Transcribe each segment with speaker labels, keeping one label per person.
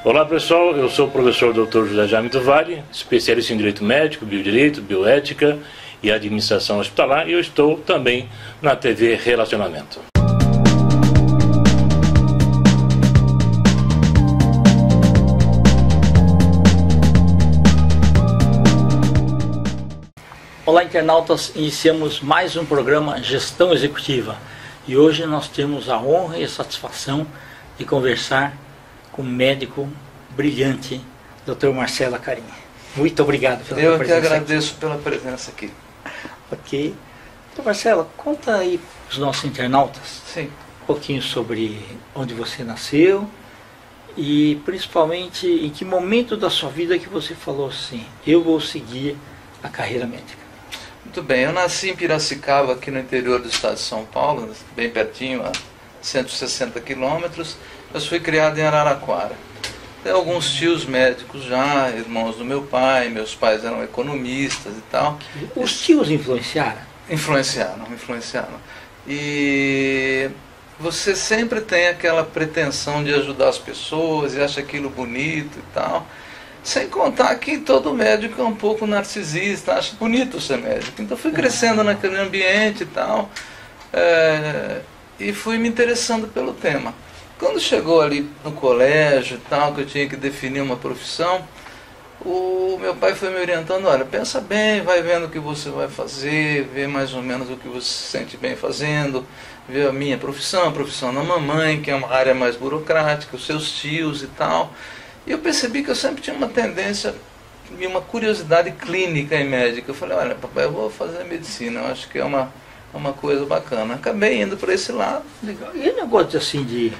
Speaker 1: Olá pessoal, eu sou o professor Dr. José Jaime do Vale, especialista em Direito Médico, Biodireito, Bioética e Administração Hospitalar, e eu estou também na TV Relacionamento.
Speaker 2: Olá internautas, iniciamos mais um programa Gestão Executiva e hoje nós temos a honra e a satisfação de conversar com um médico brilhante, Dr. Marcelo Acarini. Muito obrigado pela
Speaker 3: presença.
Speaker 2: Eu que
Speaker 3: agradeço pela presença aqui.
Speaker 2: Ok. Dr. Marcelo, conta aí para os nossos internautas
Speaker 3: um
Speaker 2: pouquinho sobre onde você nasceu e principalmente em que momento da sua vida que você falou assim, eu vou seguir a carreira médica.
Speaker 3: Muito bem, eu nasci em Piracicaba, aqui no interior do estado de São Paulo, bem pertinho, a 160 quilômetros. Eu fui criado em Araraquara. Tem alguns tios médicos já, irmãos do meu pai, meus pais eram economistas e tal.
Speaker 2: Os tios influenciaram?
Speaker 3: Influenciaram. E você sempre tem aquela pretensão de ajudar as pessoas e acha aquilo bonito e tal. Sem contar que todo médico é um pouco narcisista, acha bonito ser médico. Então fui crescendo naquele ambiente e tal, e fui me interessando pelo tema. Quando chegou ali no colégio e tal, que eu tinha que definir uma profissão, o meu pai foi me orientando, olha, pensa bem, vai vendo o que você vai fazer, vê mais ou menos o que você se sente bem fazendo, vê a minha profissão, a profissão da mamãe, que é uma área mais burocrática, os seus tios e tal. E eu percebi que eu sempre tinha uma tendência e uma curiosidade clínica e médica. Eu falei, olha, papai, eu vou fazer medicina, eu acho que é uma coisa bacana. Acabei indo para esse lado.
Speaker 2: Legal. E o negócio assim de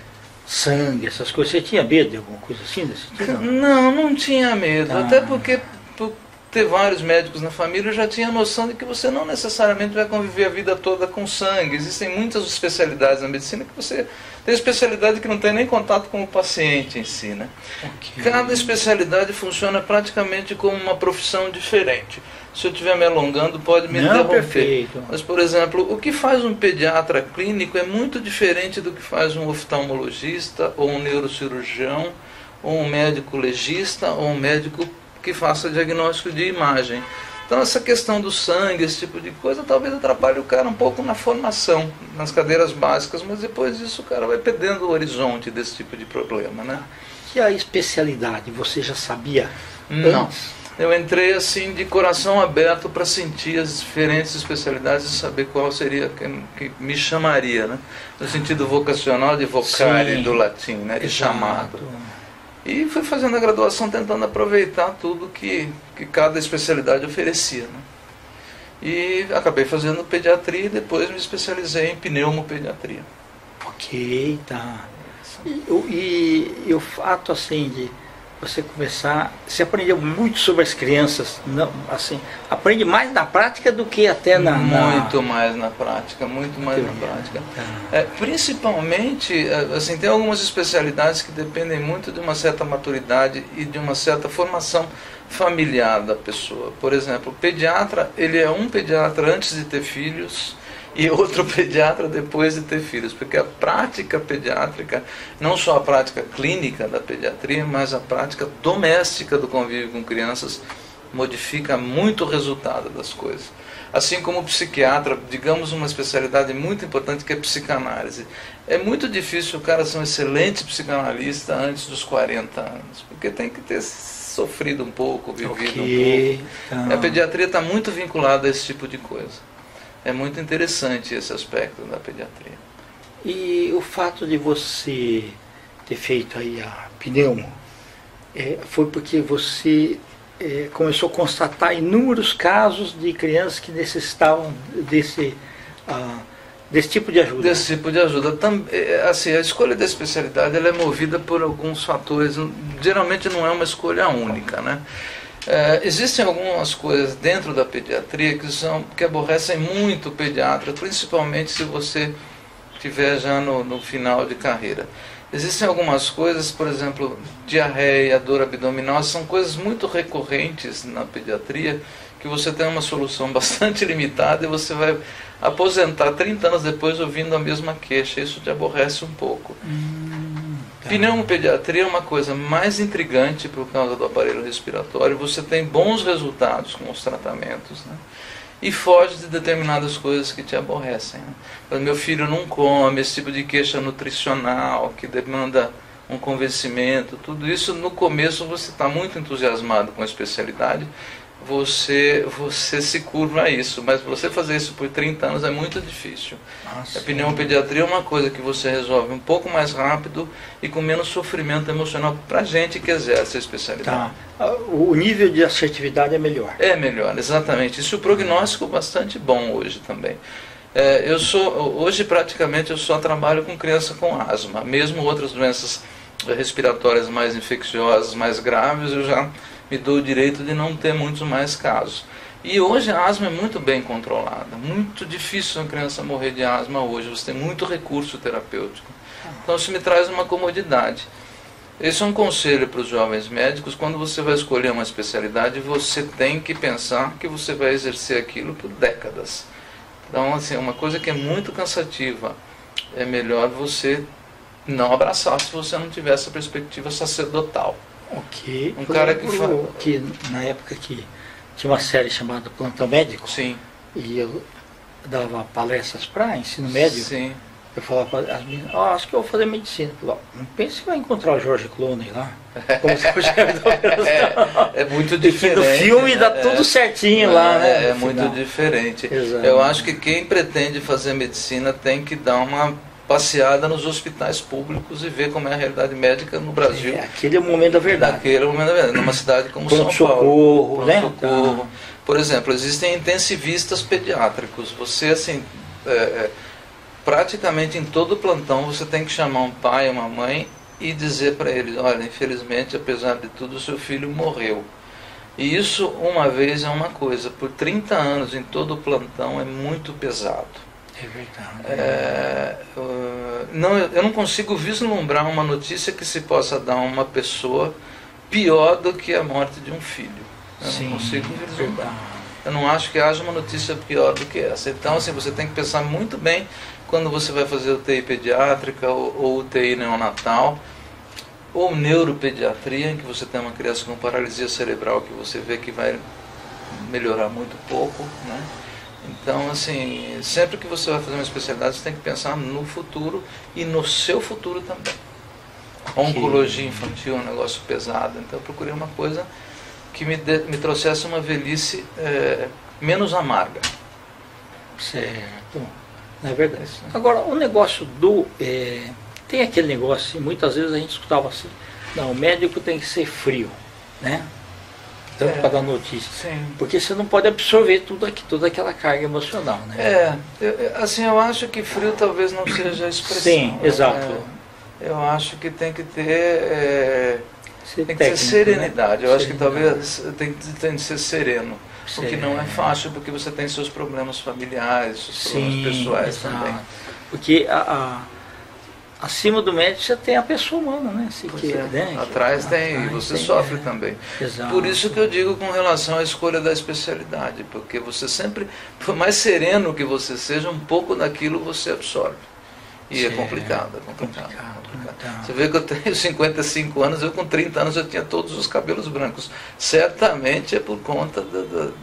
Speaker 2: sangue, essas coisas, você tinha medo de alguma coisa assim desse tipo?
Speaker 3: Não tinha medo, até porque por ter vários médicos na família eu já tinha noção de que você não necessariamente vai conviver a vida toda com sangue. Existem muitas especialidades na medicina que você tem especialidade que não tem nem contato com o paciente em si, né? Okay. Cada especialidade funciona praticamente como uma profissão diferente. Se eu estiver me alongando, pode me interromper.
Speaker 2: Perfeito.
Speaker 3: Mas, por exemplo, o que faz um pediatra clínico é muito diferente do que faz um oftalmologista, ou um neurocirurgião, ou um médico legista, ou um médico que faça diagnóstico de imagem. Então essa questão do sangue, esse tipo de coisa, talvez atrapalhe o cara um pouco na formação, nas cadeiras básicas, mas depois disso o cara vai perdendo o horizonte desse tipo de problema, né?
Speaker 2: E a especialidade, você já sabia?
Speaker 3: Não. Eu entrei assim de coração aberto para sentir as diferentes especialidades e saber qual seria que me chamaria, né? No sentido vocacional, de vocare, do latim, né? De chamado. E fui fazendo a graduação tentando aproveitar tudo que cada especialidade oferecia, né? E acabei fazendo pediatria e depois me especializei em pneumopediatria.
Speaker 2: Ok, tá. E o fato assim de você começar, você aprendeu muito sobre as crianças, não, assim, aprende mais na prática do que até
Speaker 3: muito mais na prática. Principalmente, assim, tem algumas especialidades que dependem muito de uma certa maturidade e de uma certa formação familiar da pessoa. Por exemplo, o pediatra, ele é um pediatra antes de ter filhos e outro pediatra depois de ter filhos, porque a prática pediátrica, não só a prática clínica da pediatria, mas a prática doméstica do convívio com crianças modifica muito o resultado das coisas. Assim como o psiquiatra, digamos uma especialidade muito importante que é a psicanálise. É muito difícil o cara ser um excelente psicanalista antes dos 40 anos, porque tem que ter sofrido um pouco, vivido um pouco. Então. A pediatria está muito vinculada a esse tipo de coisa. É muito interessante esse aspecto da pediatria.
Speaker 2: E o fato de você ter feito aí a pneumo, foi porque você começou a constatar inúmeros casos de crianças que necessitavam desse tipo de ajuda? Desse
Speaker 3: tipo de ajuda. Assim, a escolha da especialidade ela é movida por alguns fatores, geralmente não é uma escolha única, né? Existem algumas coisas dentro da pediatria que aborrecem muito o pediatra, principalmente se você estiver já no final de carreira. Existem algumas coisas, por exemplo, diarreia, dor abdominal, são coisas muito recorrentes na pediatria, que você tem uma solução bastante limitada e você vai aposentar 30 anos depois ouvindo a mesma queixa. Isso te aborrece um pouco. Pneumopediatria é uma coisa mais intrigante por causa do aparelho respiratório. Você tem bons resultados com os tratamentos, né? E foge de determinadas coisas que te aborrecem, né? Meu filho não come, esse tipo de queixa nutricional que demanda um convencimento, tudo isso no começo você está muito entusiasmado com a especialidade, você se curva a isso, mas você fazer isso por 30 anos é muito difícil. A pneumopediatria é uma coisa que você resolve um pouco mais rápido e com menos sofrimento emocional para a gente que exerce a especialidade.
Speaker 2: O nível de assertividade é melhor.
Speaker 3: É melhor, exatamente. Isso é um prognóstico bastante bom hoje também. Hoje praticamente eu só trabalho com criança com asma, mesmo outras doenças respiratórias mais infecciosas, mais graves, eu já me dou o direito de não ter muitos mais casos. E hoje a asma é muito bem controlada, muito difícil uma criança morrer de asma hoje, você tem muito recurso terapêutico. Então isso me traz uma comodidade. Esse é um conselho para os jovens médicos: quando você vai escolher uma especialidade, você tem que pensar que você vai exercer aquilo por décadas. Então, assim, uma coisa que é muito cansativa, é melhor você não abraçar se você não tiver essa perspectiva sacerdotal.
Speaker 2: Ok.
Speaker 3: Um cara
Speaker 2: que na época que tinha uma série chamada Plantão Médico.
Speaker 3: Sim.
Speaker 2: E eu dava palestras para ensino médio.
Speaker 3: Sim.
Speaker 2: Eu falava para as meninas: acho que eu vou fazer medicina. Eu falava: não pense que vai encontrar o George Clooney lá. Como se fosse
Speaker 3: é muito diferente.
Speaker 2: No filme dá tudo certinho lá, né?
Speaker 3: É muito diferente.
Speaker 2: Exato.
Speaker 3: Eu acho que quem pretende fazer medicina tem que dar uma passeada nos hospitais públicos e ver como é a realidade médica no Brasil.
Speaker 2: Aquele é o momento da verdade.
Speaker 3: Aquele é o momento da verdade. Numa cidade como São Paulo.
Speaker 2: Socorro, né?
Speaker 3: Socorro. Por exemplo, existem intensivistas pediátricos. Você, assim, praticamente em todo plantão, você tem que chamar um pai, uma mãe e dizer para eles: olha, infelizmente, apesar de tudo, o seu filho morreu. E isso, uma vez, é uma coisa. Por 30 anos, em todo plantão, é muito pesado.
Speaker 2: É verdade.
Speaker 3: Eu não consigo vislumbrar uma notícia que se possa dar a uma pessoa pior do que a morte de um filho. Não consigo vislumbrar. Eu não acho que haja uma notícia pior do que essa. Então, assim, você tem que pensar muito bem quando você vai fazer UTI pediátrica ou UTI neonatal, ou neuropediatria, em que você tem uma criança com paralisia cerebral que você vê que vai melhorar muito pouco, né? Então, assim, sempre que você vai fazer uma especialidade, você tem que pensar no futuro e no seu futuro também. Oncologia infantil é um negócio pesado, então eu procurei uma coisa que me trouxesse uma velhice menos amarga.
Speaker 2: Certo, não é verdade. Agora, o negócio tem aquele negócio, e muitas vezes a gente escutava assim: não, o médico tem que ser frio, né? Tanto para dar notícia.
Speaker 3: Sim.
Speaker 2: Porque você não pode absorver toda aquela carga emocional, né?
Speaker 3: Eu acho que frio talvez não seja a expressão.
Speaker 2: Sim, exato.
Speaker 3: Eu acho que tem que ter tem que
Speaker 2: técnico,
Speaker 3: ter serenidade.
Speaker 2: Né?
Speaker 3: Eu acho que talvez tem que ser sereno. O que não é fácil, porque você tem seus problemas familiares, seus problemas pessoais também.
Speaker 2: Porque acima do médico você tem a pessoa humana, né?
Speaker 3: Atrás tem, e você sofre também.
Speaker 2: Exato.
Speaker 3: Por isso que eu digo com relação à escolha da especialidade, porque você sempre, por mais sereno que você seja, um pouco daquilo você absorve. E é complicado, é complicado. Então. Você vê que eu tenho 55 anos, eu com 30 anos eu tinha todos os cabelos brancos. Certamente é por conta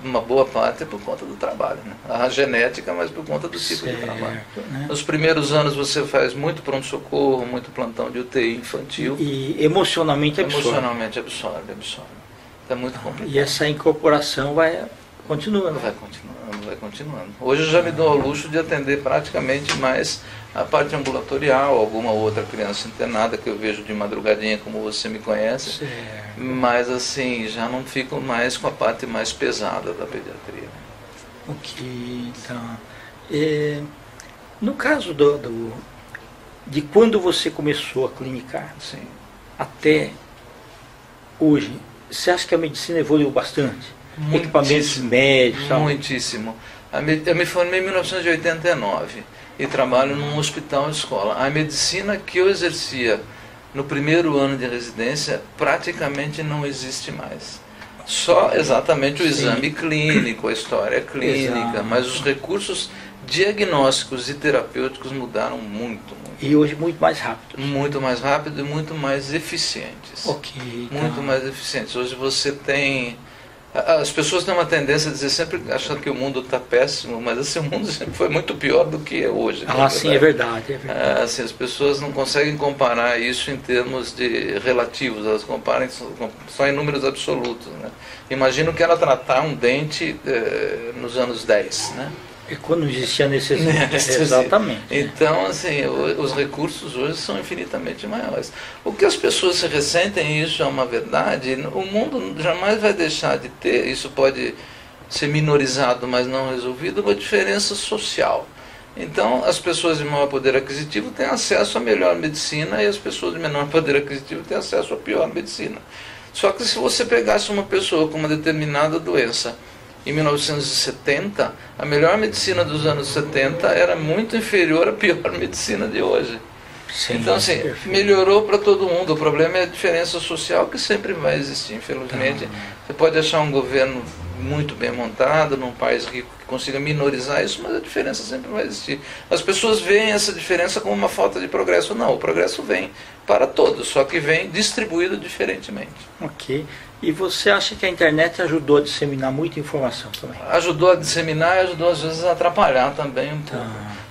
Speaker 3: uma boa parte é por conta do trabalho, né? A genética, mas por conta do tipo de trabalho. Né? Nos primeiros anos você faz muito pronto-socorro, muito plantão de UTI infantil.
Speaker 2: E emocionalmente absorve.
Speaker 3: Emocionalmente absorve. É muito complicado.
Speaker 2: E essa incorporação vai continuando.
Speaker 3: Vai continuando. Hoje eu já me dou ao luxo de atender praticamente mais a parte ambulatorial, alguma outra criança internada que eu vejo de madrugadinha, como você me conhece.
Speaker 2: Certo.
Speaker 3: Mas assim, já não fico mais com a parte mais pesada da pediatria.
Speaker 2: Ok, então. No caso de quando você começou a clinicar,
Speaker 3: sim,
Speaker 2: até hoje, você acha que a medicina evoluiu bastante? Equipamentos médicos?
Speaker 3: Muitíssimo. Eu me formei em 1989 e trabalho num hospital escola. A medicina que eu exercia no primeiro ano de residência praticamente não existe mais. Só exatamente o exame clínico, a história clínica, mas os recursos diagnósticos e terapêuticos mudaram muito.
Speaker 2: E hoje muito mais rápido.
Speaker 3: Muito mais rápido e muito mais eficientes.
Speaker 2: Ok.
Speaker 3: Muito mais eficientes. Hoje você tem... As pessoas têm uma tendência a dizer sempre achando que o mundo está péssimo, mas assim, o mundo sempre foi muito pior do que é hoje.
Speaker 2: Sim, é verdade. É verdade.
Speaker 3: Assim, as pessoas não conseguem comparar isso em termos de relativos, elas comparam só em números absolutos. Né? Imagina que era tratar um dente nos anos 10, né?
Speaker 2: E quando não existia necessidade. Exatamente.
Speaker 3: Então, assim, os recursos hoje são infinitamente maiores. O que as pessoas se ressentem, isso é uma verdade, o mundo jamais vai deixar de ter, isso pode ser minorizado, mas não resolvido, uma diferença social. Então, as pessoas de maior poder aquisitivo têm acesso à melhor medicina e as pessoas de menor poder aquisitivo têm acesso à pior medicina. Só que se você pegasse uma pessoa com uma determinada doença, em 1970, a melhor medicina dos anos 70 era muito inferior à pior medicina de hoje. Sim, então, assim, melhorou para todo mundo. O problema é a diferença social que sempre vai existir, infelizmente. Você pode achar um governo muito bem montado, num país rico que consiga minorizar isso, mas a diferença sempre vai existir. As pessoas veem essa diferença como uma falta de progresso. Não, o progresso vem para todos, só que vem distribuído diferentemente.
Speaker 2: Ok. E você acha que a internet ajudou a disseminar muita informação também?
Speaker 3: Ajudou a disseminar e ajudou às vezes a atrapalhar também um pouco.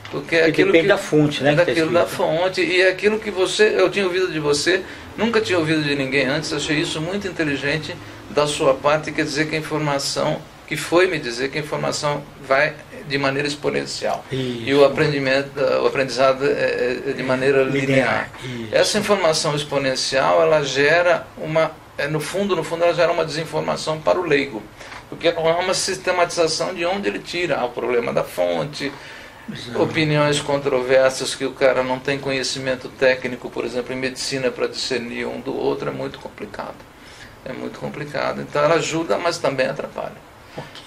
Speaker 3: Porque
Speaker 2: depende da fonte, né?
Speaker 3: Daquilo da fonte. E é aquilo que eu tinha ouvido de você, nunca tinha ouvido de ninguém antes, achei isso muito inteligente da sua parte, quer dizer que a informação, que foi me dizer que a informação vai de maneira exponencial. Isso. E o aprendizado é de maneira linear. Essa informação exponencial, ela gera no fundo, ela gera uma desinformação para o leigo, porque não é uma sistematização de onde ele tira o problema da fonte, opiniões controversas que o cara não tem conhecimento técnico, por exemplo, em medicina, para discernir um do outro, é muito complicado. É muito complicado. Então ela ajuda, mas também atrapalha.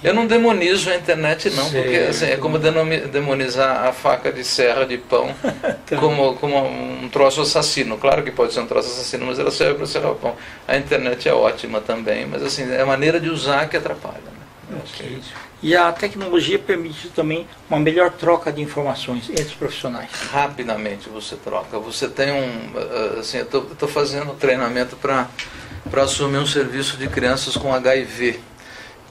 Speaker 3: Eu não demonizo a internet não, porque assim, é como demonizar a faca de serra de pão como um troço assassino. Claro que pode ser um troço assassino, mas ela serve para serrar o pão. A internet é ótima também, mas assim, é a maneira de usar que atrapalha. Né?
Speaker 2: Okay. E a tecnologia permite também uma melhor troca de informações entre os profissionais.
Speaker 3: Rapidamente você troca. Você tem assim, eu estou fazendo treinamento para assumir um serviço de crianças com HIV,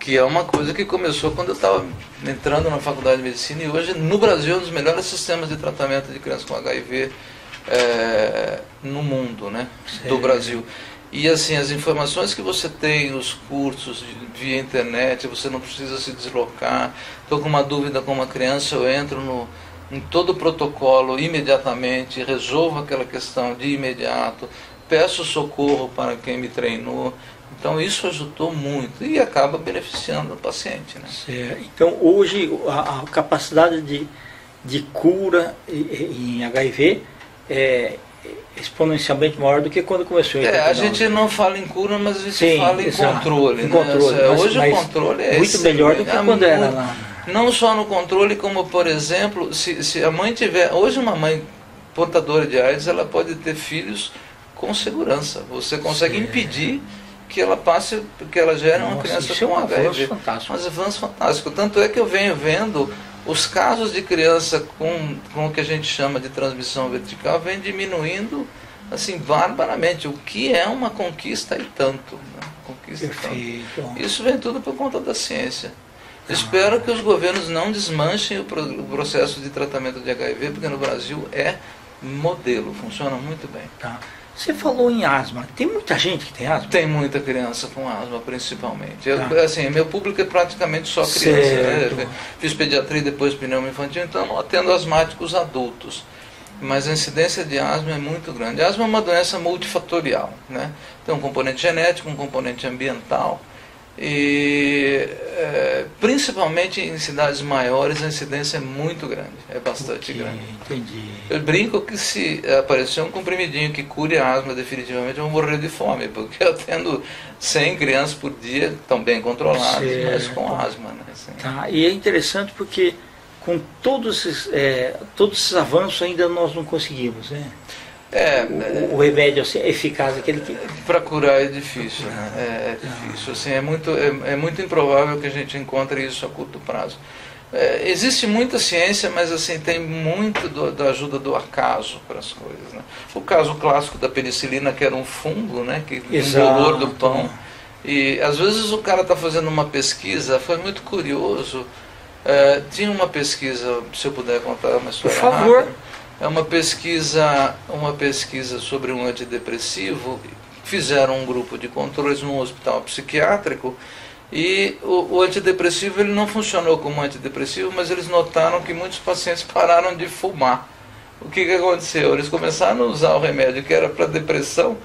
Speaker 3: que é uma coisa que começou quando eu estava entrando na faculdade de medicina, e hoje no Brasil é um dos melhores sistemas de tratamento de crianças com HIV no mundo, né? Do Brasil. E assim, as informações que você tem, os cursos via internet, você não precisa se deslocar. Estou com uma dúvida com uma criança, eu entro em todo o protocolo imediatamente, resolvo aquela questão de imediato, peço socorro para quem me treinou. Então isso ajudou muito e acaba beneficiando o paciente. Né?
Speaker 2: Certo. Então hoje a capacidade de cura em HIV é exponencialmente maior do que quando começou.
Speaker 3: A gente não fala em cura, mas a gente fala em controle. Em controle, né? Hoje o controle é
Speaker 2: muito melhor do que quando era lá.
Speaker 3: Não só no controle, como por exemplo, se a mãe tiver... Hoje uma mãe portadora de AIDS, ela pode ter filhos com segurança. Você consegue impedir que ela passe, porque ela gera uma criança com HIV. Um avanço fantástico. Tanto é que eu venho vendo os casos de criança com o que a gente chama de transmissão vertical vem diminuindo assim barbaramente, o que é uma conquista e tanto. Né? Conquista e tanto. Isso vem tudo por conta da ciência. Espero que os governos não desmanchem o processo de tratamento de HIV, porque no Brasil é modelo, funciona muito bem.
Speaker 2: Você falou em asma. Tem muita gente que tem asma?
Speaker 3: Tem muita criança com asma, principalmente. Assim, meu público é praticamente só criança. Né? Fiz pediatria e depois pneuma infantil, então não atendo asmáticos adultos. Mas a incidência de asma é muito grande. A asma é uma doença multifatorial. Né? Tem um componente genético, um componente ambiental. E principalmente em cidades maiores a incidência é muito grande, é bastante grande.
Speaker 2: Entendi.
Speaker 3: Eu brinco que se aparecer um comprimidinho que cure a asma definitivamente, eu vou morrer de fome, porque eu tendo 100 crianças por dia, estão bem controladas, mas com asma. Né? Assim.
Speaker 2: E é interessante porque com todos esses avanços ainda nós não conseguimos, né? O remédio assim, eficaz, aquele que...
Speaker 3: Para curar é difícil, né? É difícil. Assim, é muito improvável que a gente encontre isso a curto prazo. Existe muita ciência, mas assim tem muito da ajuda do acaso para as coisas, né? O caso clássico da penicilina, que era um fungo, né, que embolou do pão. E às vezes o cara está fazendo uma pesquisa, foi muito curioso. Tinha uma pesquisa, se eu puder contar uma história
Speaker 2: por favor.
Speaker 3: rápida. É uma pesquisa sobre um antidepressivo. Fizeram um grupo de controles num hospital psiquiátrico. E o antidepressivo ele não funcionou como antidepressivo, mas eles notaram que muitos pacientes pararam de fumar. O que aconteceu? Eles começaram a usar o remédio que era para depressão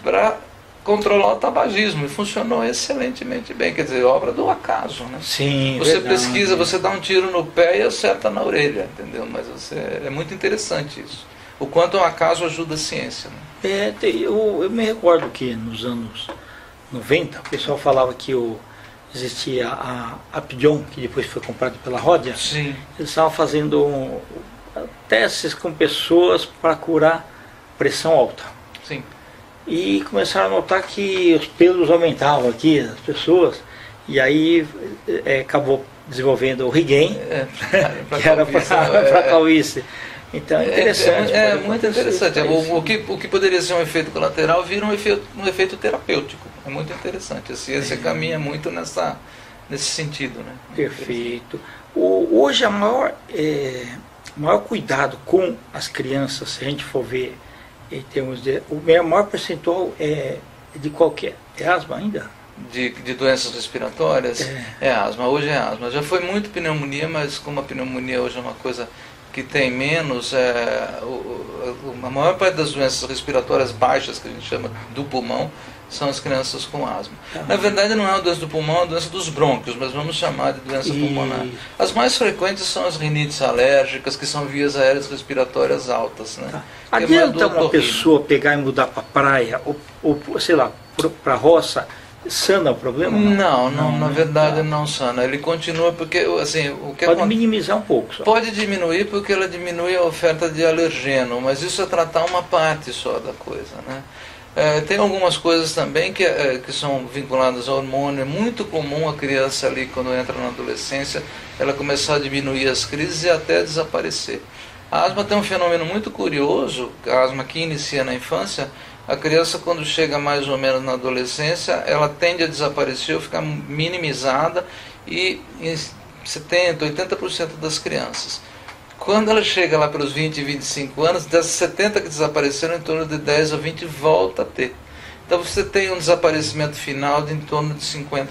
Speaker 3: para controlar o tabagismo, e funcionou excelentemente bem. Quer dizer, obra do acaso, né?
Speaker 2: Sim,
Speaker 3: você
Speaker 2: verdade.
Speaker 3: pesquisa, você dá um tiro no pé e acerta na orelha, entendeu? Mas é muito interessante isso. O quanto o acaso ajuda a ciência, né?
Speaker 2: Eu me recordo que nos anos 90 o pessoal falava que existia a Apdion, que depois foi comprado pela Ródia.
Speaker 3: Sim.
Speaker 2: Eles estavam fazendo testes com pessoas para curar pressão alta.
Speaker 3: Sim.
Speaker 2: E começaram a notar que os pelos aumentavam aqui das pessoas, e aí acabou desenvolvendo o Regain, que era para calvície. Então é interessante.
Speaker 3: É muito interessante. O que poderia ser um efeito colateral vira um efeito terapêutico. É muito interessante. A ciência caminha muito nesse sentido, né?
Speaker 2: Perfeito. Hoje o maior cuidado com as crianças, se a gente for ver em termos o maior percentual de qualquer. É asma ainda?
Speaker 3: De doenças respiratórias? É asma. Hoje é asma. Já foi muito pneumonia, mas como a pneumonia hoje é uma coisa que tem menos, a maior parte das doenças respiratórias baixas, que a gente chama do pulmão, são as crianças com asma. Na verdade não é uma doença do pulmão, é uma doença dos brônquios, mas vamos chamar de doença pulmonar. As mais frequentes são as rinites alérgicas, que são vias aéreas respiratórias altas, né?
Speaker 2: Adianta uma pessoa pegar e mudar para a praia, ou sei lá, para a roça, sana o problema?
Speaker 3: Não, na verdade não sana. Ele continua porque, assim, o que
Speaker 2: pode minimizar um pouco só.
Speaker 3: Pode diminuir porque ela diminui a oferta de alergeno, mas isso é tratar uma parte só da coisa, né? Tem algumas coisas também que são vinculadas ao hormônio. É muito comum a criança ali, quando entra na adolescência, ela começar a diminuir as crises e até desaparecer. A asma tem um fenômeno muito curioso, a asma que inicia na infância. A criança, quando chega mais ou menos na adolescência, ela tende a desaparecer ou ficar minimizada, e em 70%, 80% das crianças. Quando ela chega lá para os 20, 25 anos, das 70 que desapareceram, em torno de 10 a 20 volta a ter. Então você tem um desaparecimento final de em torno de 50%.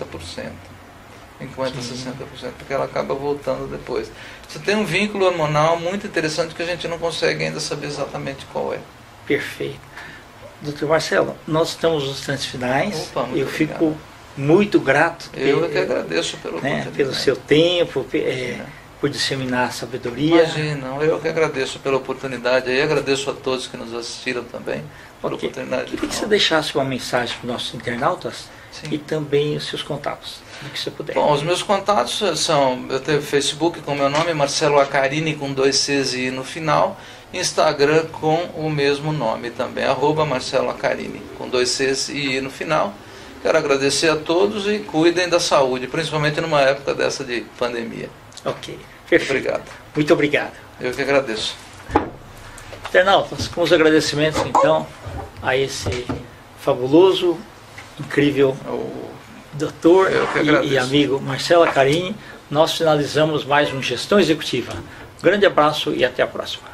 Speaker 3: 50%, 60%, porque ela acaba voltando depois. Você tem um vínculo hormonal muito interessante que a gente não consegue ainda saber exatamente qual é.
Speaker 2: Perfeito. Doutor Marcelo, nós estamos nos instantes finais.
Speaker 3: Opa,
Speaker 2: eu fico muito grato.
Speaker 3: Eu que agradeço
Speaker 2: pelo seu tempo, por disseminar a sabedoria.
Speaker 3: Imagina, eu que agradeço pela oportunidade e agradeço a todos que nos assistiram também pela oportunidade.
Speaker 2: Queria que você deixasse uma mensagem para os nossos internautas. Sim. E também os seus contatos, do que você puder.
Speaker 3: Bom, os meus contatos são, eu tenho Facebook com o meu nome, Marcelo Acarini, com 2 Cs e I no final, Instagram com o mesmo nome também, @Marcelo Acarini, com 2 Cs e I no final. Quero agradecer a todos e cuidem da saúde, principalmente numa época dessa de pandemia.
Speaker 2: Ok, perfeito.
Speaker 3: Obrigado.
Speaker 2: Muito obrigado.
Speaker 3: Eu que agradeço.
Speaker 2: Internautas, com os agradecimentos então a esse fabuloso, incrível doutor e amigo Marcelo Acarini, nós finalizamos mais um Gestão Executiva. Um grande abraço e até a próxima.